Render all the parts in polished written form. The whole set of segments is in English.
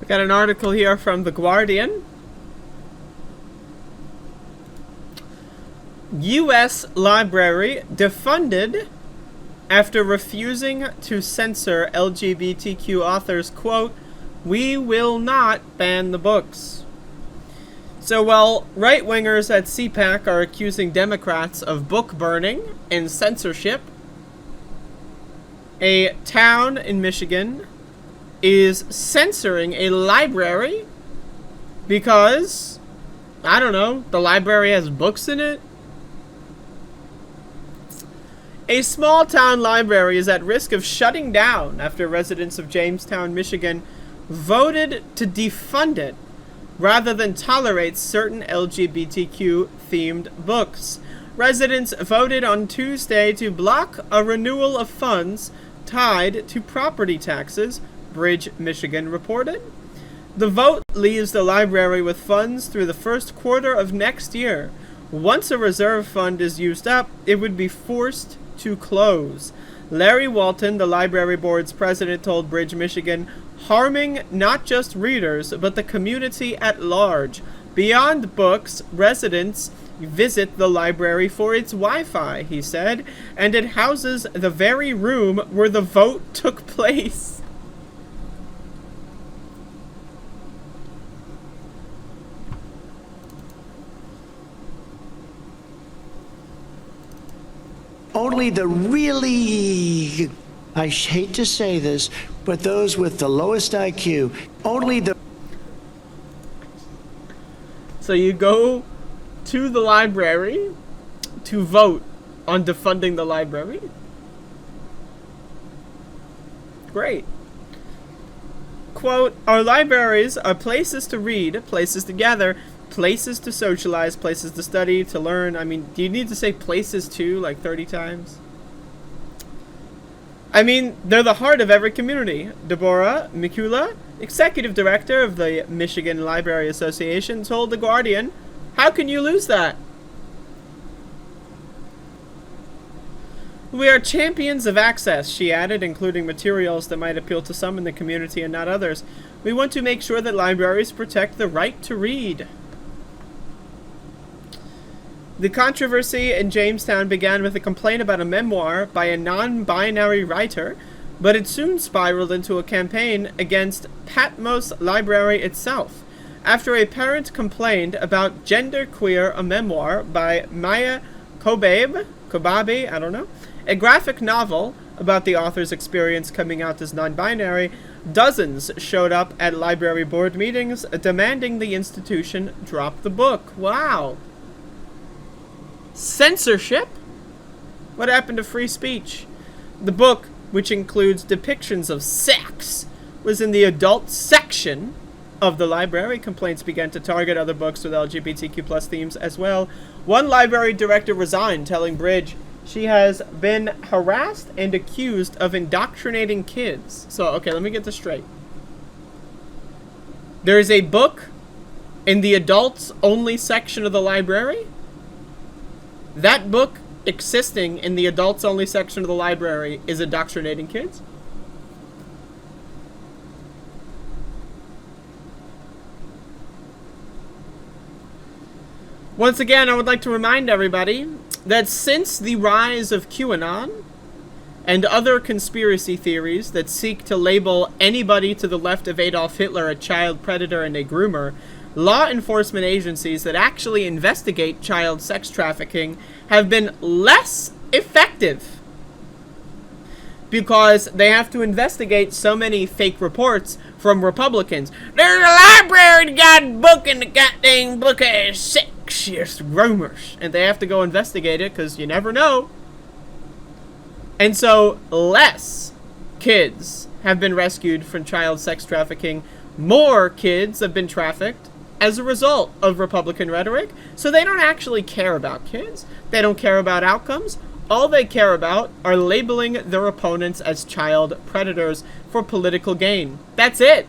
I got an article here from The Guardian. U.S. library defunded after refusing to censor LGBTQ authors, quote, "We will not ban the books." So while right-wingers at CPAC are accusing Democrats of book burning and censorship, a town in Michigan is censoring a library because, I don't know, the library has books in it? A small town library is at risk of shutting down after residents of Jamestown, Michigan voted to defund it rather than tolerate certain LGBTQ-themed books. Residents voted on Tuesday to block a renewal of funds tied to property taxes, Bridge, Michigan reported. The vote leaves the library with funds through the first quarter of next year. Once a reserve fund is used up, it would be forced to close. Larry Walton, the library board's president, told Bridge, Michigan, harming not just readers, but the community at large. Beyond books, residents visit the library for its Wi-Fi, he said, and it houses the very room where the vote took place. Only the really, I hate to say this, but those with the lowest IQ, only the... So you go to the library to vote on defunding the library? Great. Quote, "Our libraries are places to read, places to gather, places to socialize, places to study, to learn." I mean, do you need to say places to like 30 times? I mean, they're the heart of every community. Deborah Mikula, executive director of the Michigan Library Association, told The Guardian, "How can you lose that? We are champions of access," she added, "including materials that might appeal to some in the community and not others. We want to make sure that libraries protect the right to read." The controversy in Jamestown began with a complaint about a memoir by a non-binary writer, but it soon spiraled into a campaign against Patmos Library itself, after a parent complained about Genderqueer, a memoir by Maya Kobabe, I don't know, a graphic novel about the author's experience coming out as non-binary. Dozens showed up at library board meetings demanding the institution drop the book. Wow. Censorship? What happened to free speech? The book, which includes depictions of sex, was in the adult section of the library. Complaints began to target other books with LGBTQ+ themes as well. One library director resigned, telling Bridge she has been harassed and accused of indoctrinating kids. So, okay, let me get this straight. There is a book in the adults-only section of the library? That book existing in the adults-only section of the library is indoctrinating kids? Once again, I would like to remind everybody that since the rise of QAnon and other conspiracy theories that seek to label anybody to the left of Adolf Hitler a child predator and a groomer, law enforcement agencies that actually investigate child sex trafficking have been less effective because they have to investigate so many fake reports from Republicans. There's a library that got a book in the goddamn book of sex rumors, and they have to go investigate it because you never know. And so less kids have been rescued from child sex trafficking. More kids have been trafficked as a result of Republican rhetoric. So they don't actually care about kids. They don't care about outcomes. All they care about are labeling their opponents as child predators for political gain. That's it.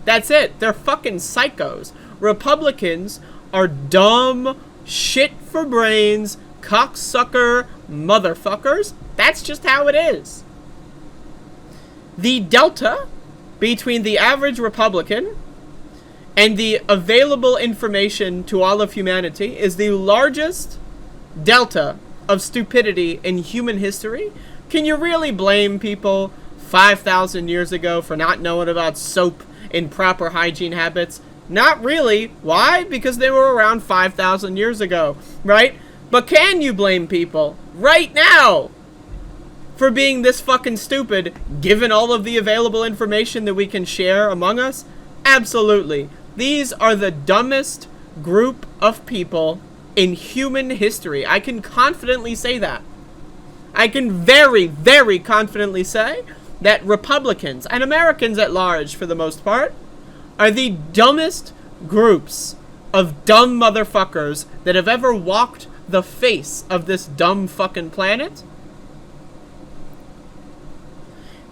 That's it. They're fucking psychos. Republicans are dumb, shit for brains, cocksucker motherfuckers. That's just how it is. The Delta between the average Republican and the available information to all of humanity is the largest delta of stupidity in human history. Can you really blame people 5,000 years ago for not knowing about soap and proper hygiene habits? Not really. Why? Because they were around 5,000 years ago, right? But can you blame people right now for being this fucking stupid, given all of the available information that we can share among us? Absolutely. These are the dumbest group of people in human history. I can confidently say that. I can very, very confidently say that Republicans, and Americans at large for the most part, are the dumbest groups of dumb motherfuckers that have ever walked the face of this dumb fucking planet.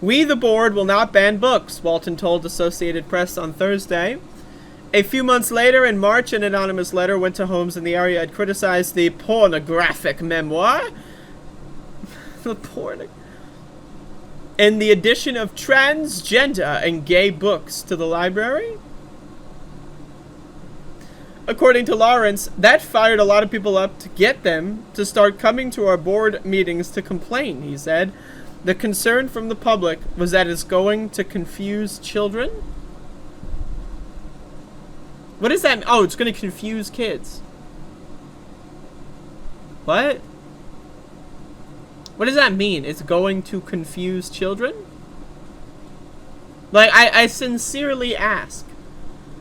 We, the board, will not ban books, Walton told Associated Press on Thursday. A few months later, in March, an anonymous letter went to homes in the area and criticized the pornographic memoir. And the addition of transgender and gay books to the library. According to Lawrence, that fired a lot of people up to get them to start coming to our board meetings to complain, he said. The concern from the public was that it's going to confuse children. What does that mean? Oh, it's going to confuse kids. What? What does that mean? It's going to confuse children? Like, I sincerely ask,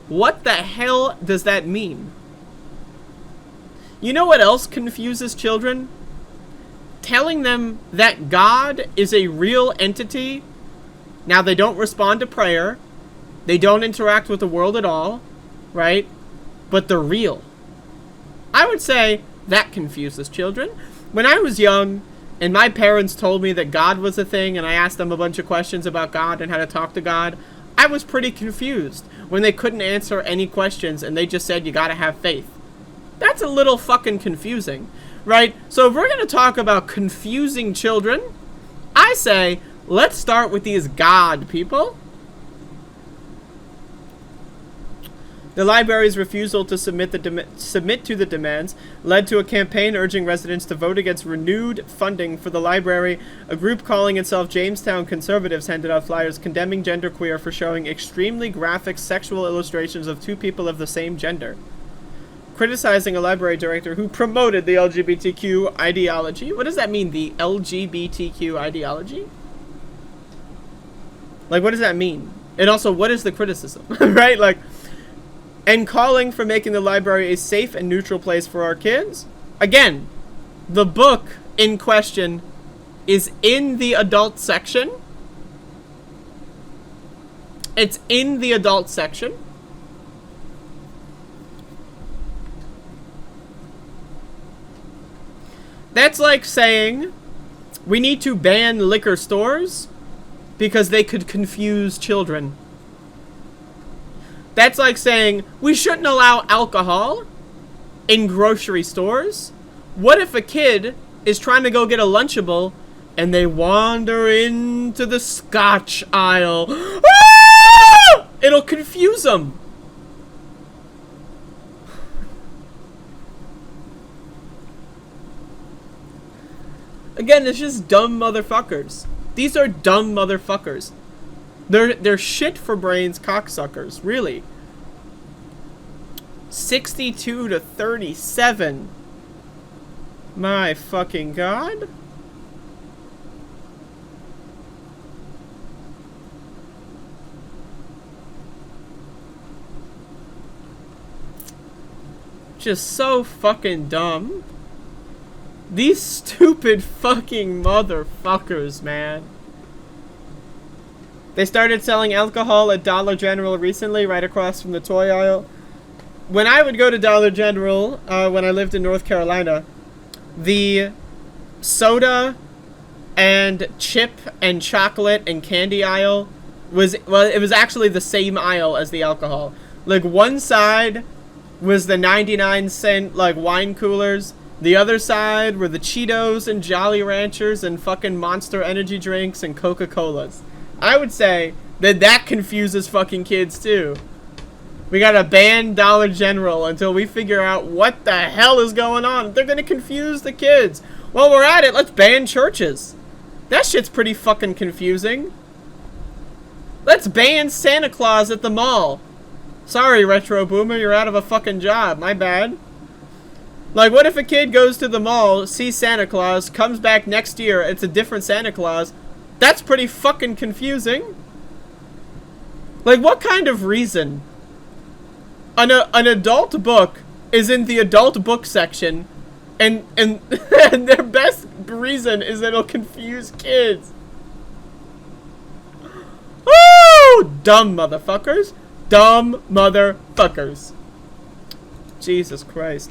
what the hell does that mean? You know what else confuses children? Telling them that God is a real entity. Now, they don't respond to prayer. They don't interact with the world at all, right? But they're real. I would say that confuses children. When I was young, and my parents told me that God was a thing, and I asked them a bunch of questions about God and how to talk to God, I was pretty confused when they couldn't answer any questions and they just said, you gotta have faith. That's a little fucking confusing, right? So if we're gonna talk about confusing children, I say, let's start with these God people. The library's refusal to submit to the demands led to a campaign urging residents to vote against renewed funding for the library. A group calling itself Jamestown Conservatives handed out flyers condemning genderqueer for showing extremely graphic sexual illustrations of two people of the same gender, criticizing a library director who promoted the LGBTQ ideology. What does that mean, the LGBTQ ideology? Like, what does that mean? And also, what is the criticism, right? Like, and calling for making the library a safe and neutral place for our kids. Again, the book in question is in the adult section. It's in the adult section. That's like saying we need to ban liquor stores because they could confuse children. That's like saying we shouldn't allow alcohol in grocery stores. What if a kid is trying to go get a Lunchable and they wander into the scotch aisle? Ah! It'll confuse them. Again, it's just dumb motherfuckers. These are dumb motherfuckers. They're shit for brains cocksuckers, really. 62 to 37. My fucking God. Just so fucking dumb. These stupid fucking motherfuckers, man. They started selling alcohol at Dollar General recently, right across from the toy aisle. When I would go to Dollar General, when I lived in North Carolina, the soda and chip and chocolate and candy aisle was, well, it was actually the same aisle as the alcohol. Like, one side was the 99-cent, like, wine coolers. The other side were the Cheetos and Jolly Ranchers and fucking Monster energy drinks and Coca-Colas. I would say then that confuses fucking kids too. We gotta ban Dollar General until we figure out what the hell is going on. They're gonna confuse the kids. While we're at it, let's ban churches. That shit's pretty fucking confusing. Let's ban Santa Claus at the mall. Sorry, Retro Boomer, you're out of a fucking job. My bad. Like, what if a kid goes to the mall, sees Santa Claus, comes back next year, it's a different Santa Claus? That's pretty fucking confusing. Like, what kind of reason? An adult book is in the adult book section, and and their best reason is that it'll confuse kids. Woo! Dumb motherfuckers. Dumb motherfuckers. Jesus Christ.